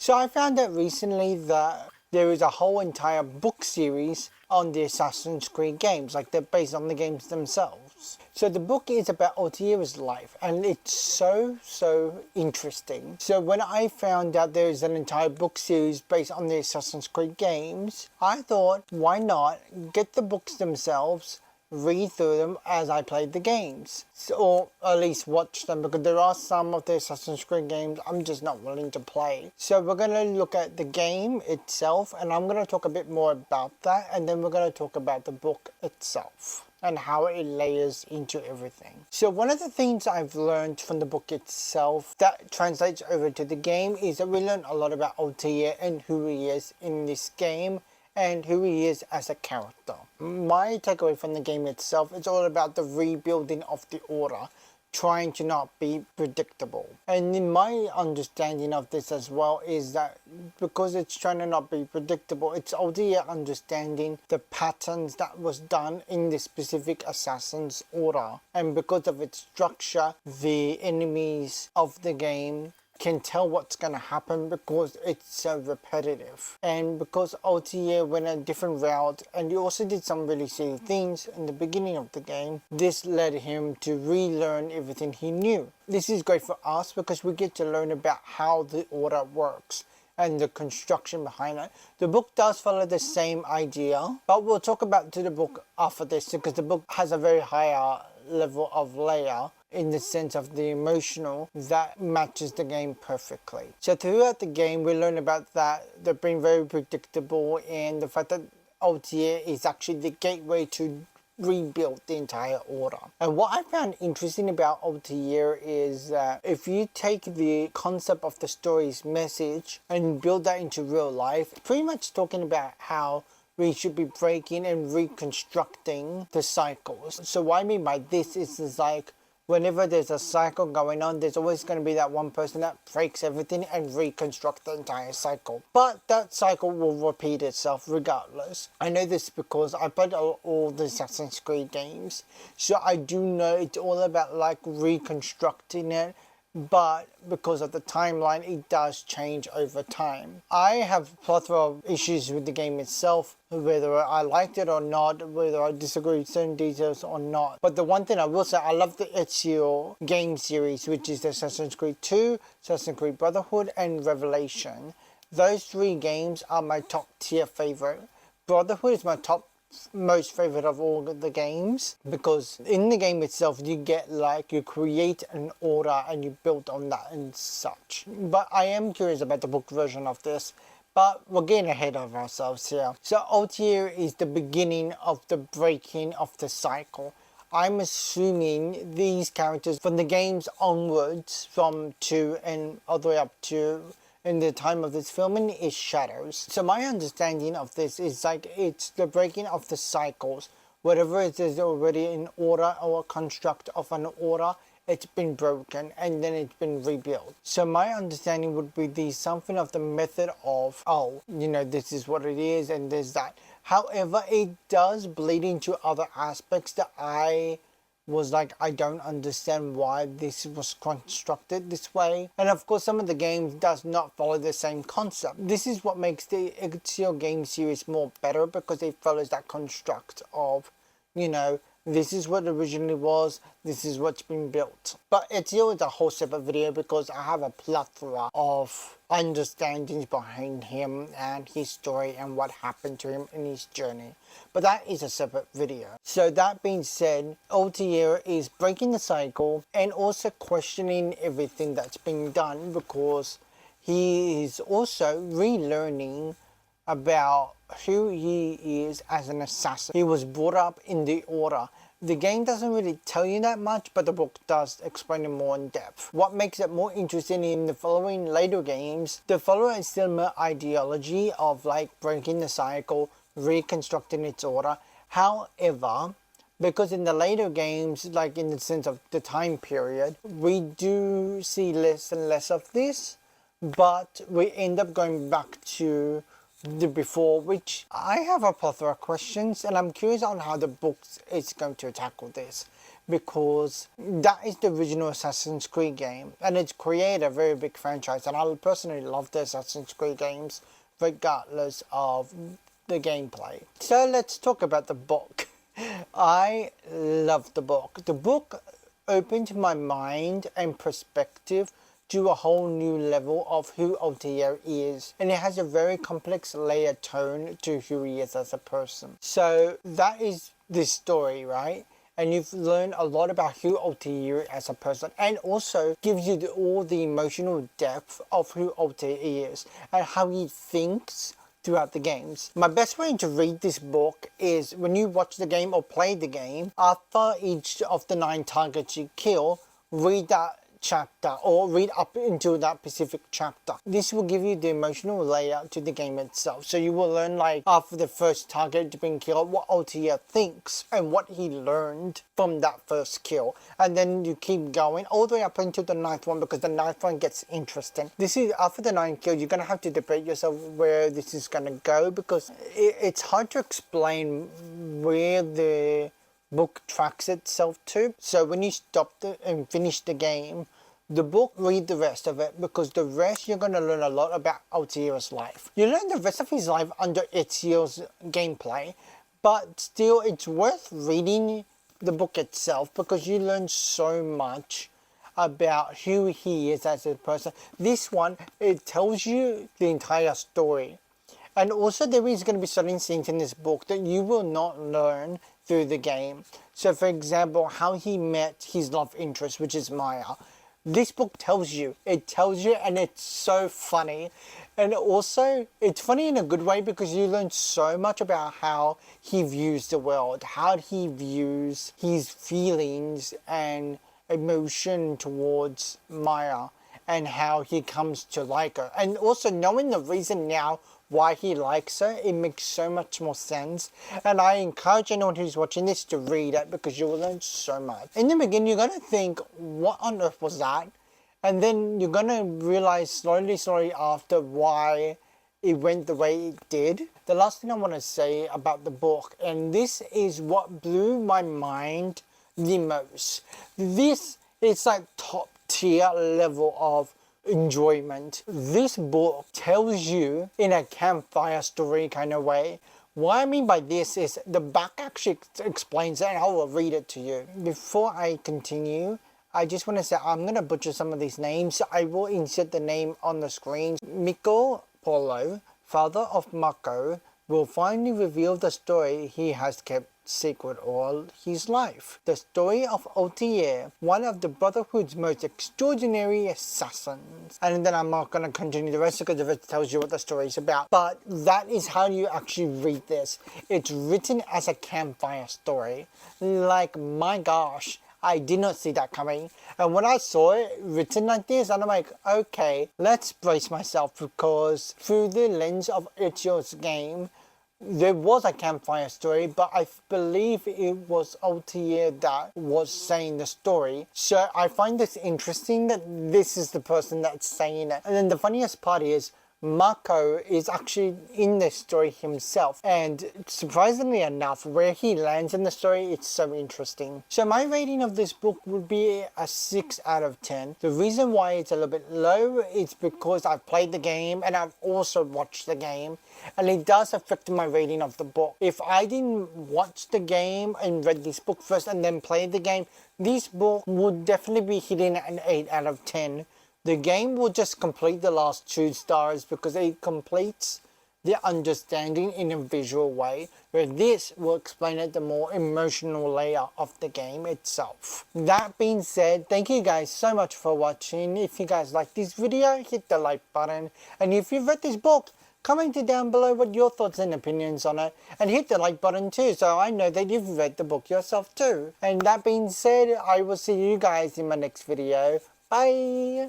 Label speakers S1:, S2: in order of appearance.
S1: So I found out recently that there is a whole entire book series on the Assassin's Creed games, like they're based on the games themselves. So the book is about Altier's life, and it's so interesting. So when I found out there is an entire book series based on the Assassin's Creed games, I thought, why not get the books themselves, read through them as I played the games, or at least watch them, because there are some of the Assassin's Creed games I'm just not willing to play. So we're going to look at the game itself, and I'm going to talk a bit more about that, and then we're going to talk about the book itself and how it layers into everything. So one of the things I've learned from the book itself that translates over to the game is that we learn a lot about Altier and who he is in this game, and who he is as a character. My takeaway from the game itself is all about the rebuilding of the Order, trying to not be predictable. And in my understanding of this as well is that because it's trying to not be predictable, it's Altier understanding the patterns that was done in this specific Assassin's Order. And because of its structure, the enemies of the game can tell what's going to happen because it's so repetitive. And because Altier went a different route, and he also did some really silly things in the beginning of the game, this led him to relearn everything he knew. This is great for us because we get to learn about how the Order works and the construction behind it. The book does follow the same idea, but we'll talk about the book after this because the book has a very higher level of layer in the sense of the emotional that matches the game perfectly. So throughout the game we learn about that they're being very predictable, and the fact that Altier is actually the gateway to rebuild the entire Order. And what I found interesting about Altier is that if you take the concept of the story's message and build that into real life, pretty much talking about how we should be breaking and reconstructing the cycles. So what I mean by this is like, whenever there's a cycle going on, there's always going to be that one person that breaks everything and reconstructs the entire cycle. But that cycle will repeat itself regardless. I know this because I played all the Assassin's Creed games, so I do know it's all about like reconstructing it. But because of the timeline, it does change over time. I have a plethora of issues with the game itself, whether I liked it or not, whether I disagree with certain details or not. But the one thing I will say, I love the Ezio game series, which is Assassin's Creed 2, Assassin's Creed Brotherhood, and Revelation. Those three games are my top tier favorite. Brotherhood is my most favorite of all the games, because in the game itself you get like, you create an order and you build on that and such. But I am curious about the book version of this, but we're getting ahead of ourselves here. So Altier is the beginning of the breaking of the cycle. I'm assuming these characters from the games onwards, from 2 and all the way up to in the time of this filming, is shadows. So my understanding of this is like, it's the breaking of the cycles. Whatever it is already in order or a construct of an order, it's been broken and then it's been rebuilt. So my understanding would be something of the method of, oh, you know, this is what it is and there's that. However, it does bleed into other aspects that I was like, I don't understand why this was constructed this way. And of course some of the games does not follow the same concept. This is what makes the Ezio game series more better, because it follows that construct of, you know, this is what originally was, this is what's been built. But Ezio is a whole separate video because I have a plethora of understandings behind him and his story and what happened to him in his journey. But that is a separate video. So that being said, Altier is breaking the cycle and also questioning everything that's been done, because he is also relearning about who he is as an assassin. He was brought up in the Order. The game doesn't really tell you that much, but the book does explain it more in depth. What makes it more interesting in the following later games, they follow a similar ideology of like breaking the cycle, reconstructing its order. However, because in the later games, like in the sense of the time period, we do see less and less of this, but we end up going back to the before, which I have a plethora of questions, and I'm curious on how the book is going to tackle this, because that is the original Assassin's Creed game, and it's created a very big franchise, and I personally love the Assassin's Creed games regardless of the gameplay. So let's talk about the book. I love the book. The book opened my mind and perspective to a whole new level of who Altair is, and it has a very complex layered tone to who he is as a person. So that is this story, right? And you've learned a lot about who Altair is as a person, and also gives you all the emotional depth of who Altair is and how he thinks throughout the games. My best way to read this book is when you watch the game or play the game, after each of the 9 targets you kill, read that chapter or read up into that specific chapter. This will give you the emotional layer to the game itself. So you will learn, like, after the first target being killed, what Altair thinks and what he learned from that first kill. And then you keep going all the way up into the 9th one, because the 9th one gets interesting. This is after the 9th kill, you're going to have to debate yourself where this is going to go, because it's hard to explain where the book tracks itself to. So when you stop and finish the game, the book, read the rest of it, because the rest you're going to learn a lot about Altair's life. You learn the rest of his life under Ezio's gameplay, but still it's worth reading the book itself, because you learn so much about who he is as a person. This one, it tells you the entire story. And also there is going to be certain scenes in this book that you will not learn through the game. So for example, how he met his love interest, which is Maya. This book tells you. It tells you, and it's so funny. And also, it's funny in a good way, because you learn so much about how he views the world, how he views his feelings and emotion towards Maya, and how he comes to like her. And also knowing the reason now why he likes her, it makes so much more sense. And I encourage anyone who's watching this to read it, because you will learn so much. In the beginning, you're going to think, what on earth was that? And then you're going to realize slowly after why it went the way it did. The last thing I want to say about the book, and this is what blew my mind the most. This is like top tier level of enjoyment. This book tells you in a campfire story kind of way. What I mean by this is the back actually explains it, and I will read it to you. Before I continue, I just want to say I'm going to butcher some of these names. I will insert the name on the screen. Mikko Polo, father of Mako, will finally reveal the story he has kept secret all his life. The story of Altair, one of the Brotherhood's most extraordinary assassins. And then I'm not going to continue the rest, because the rest tells you what the story is about. But that is how you actually read this. It's written as a campfire story. Like, my gosh, I did not see that coming. And when I saw it written like this, and I'm like, okay, let's brace myself, because through the lens of Ezio's game, there was a campfire story, but I believe it was Altair that was saying the story. So I find this interesting that this is the person that's saying it. And then the funniest part is, Mako is actually in this story himself, and surprisingly enough, where he lands in the story, it's so interesting. So my rating of this book would be a 6 out of 10. The reason why it's a little bit low is because I've played the game and I've also watched the game, and it does affect my rating of the book. If I didn't watch the game and read this book first and then play the game, this book would definitely be hitting an 8 out of 10. The game will just complete the last 2 stars, because it completes the understanding in a visual way, where this will explain it the more emotional layer of the game itself. That being said, thank you guys so much for watching. If you guys like this video, hit the like button, and if you've read this book, comment it down below what your thoughts and opinions on it, and hit the like button too, so I know that you've read the book yourself too. And that being said, I will see you guys in my next video. Bye!